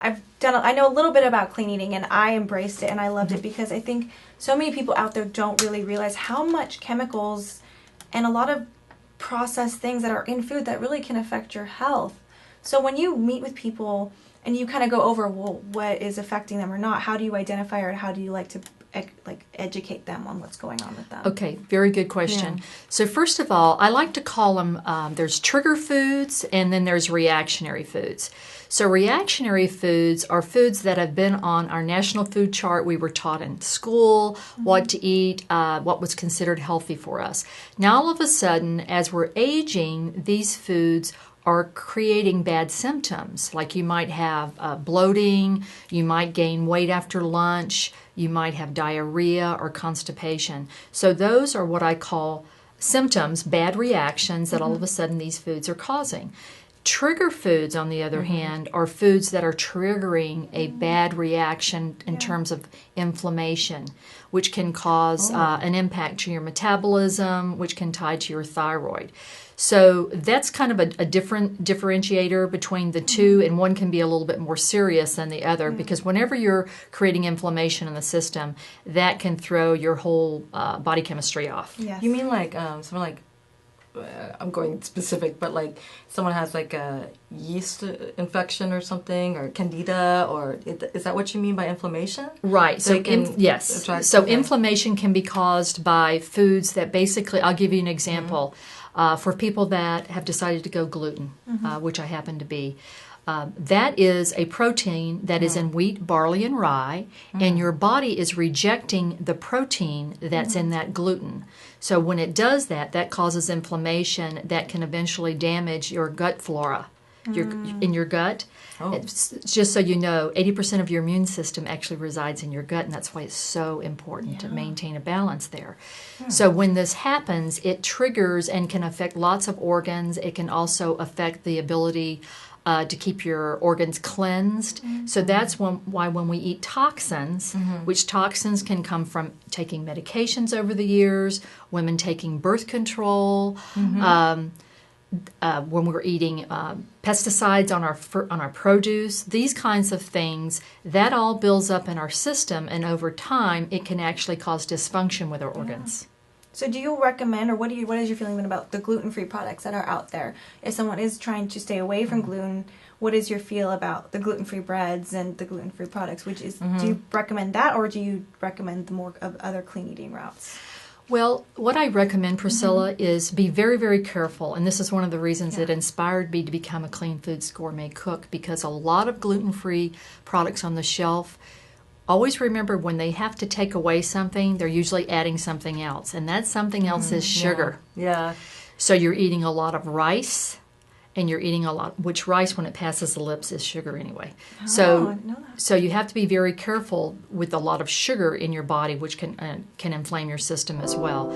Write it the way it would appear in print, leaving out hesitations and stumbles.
I know a little bit about clean eating, and I embraced it and I loved it because I think so many people out there don't really realize how much chemicals and a lot of processed things that are in food that really can affect your health. So when you meet with people and you kind of go over, well, what is affecting them or not, how do you identify, or how do you like to educate them on what's going on with them? Okay, very good question. Yeah. So first of all, I like to call them, there's trigger foods and then there's reactionary foods. So reactionary foods are foods that have been on our national food chart. We were taught in school what to eat, what was considered healthy for us. Now all of a sudden, as we're aging, these foods are creating bad symptoms. Like you might have bloating, you might gain weight after lunch, you might have diarrhea or constipation. So those are what I call symptoms, bad reactions that all of a sudden these foods are causing. Trigger foods, on the other hand, are foods that are triggering a bad reaction in terms of inflammation, which can cause an impact to your metabolism, which can tie to your thyroid. So that's kind of a different differentiator between the two, and one can be a little bit more serious than the other, because whenever you're creating inflammation in the system, that can throw your whole body chemistry off. Yes. You mean like someone like, I'm going specific, but like someone has like a yeast infection or something, or candida, or is that what you mean by inflammation? Right. So yes. So okay. inflammation can be caused by foods that basically, I'll give you an example. For people that have decided to go gluten, which I happen to be, that is a protein that is in wheat, barley, and rye, and your body is rejecting the protein that's in that gluten. So when it does that, that causes inflammation that can eventually damage your gut flora. In your gut. It's, just so you know, 80% of your immune system actually resides in your gut, and that's why it's so important to maintain a balance there. So when this happens, it triggers and can affect lots of organs. It can also affect the ability to keep your organs cleansed. So that's why when we eat toxins, which toxins can come from taking medications over the years, women taking birth control, when we're eating pesticides on our produce, these kinds of things, that all builds up in our system, and over time it can actually cause dysfunction with our organs. So do you recommend, or what is your feeling about the gluten-free products that are out there? If someone is trying to stay away from gluten, what is your feel about the gluten-free breads and the gluten-free products? Which is, do you recommend that, or do you recommend the more of other clean eating routes? Well, what I recommend, Priscilla, is be very, very careful. And this is one of the reasons that inspired me to become a Clean Foods Gourmet cook, because a lot of gluten-free products on the shelf, always remember when they have to take away something, they're usually adding something else. And that something else is sugar. Yeah. So you're eating a lot of rice, and you're eating a lot, which rice, when it passes the lips, is sugar anyway. I So didn't know that. so you have to be very careful with a lot of sugar in your body, which can inflame your system as well.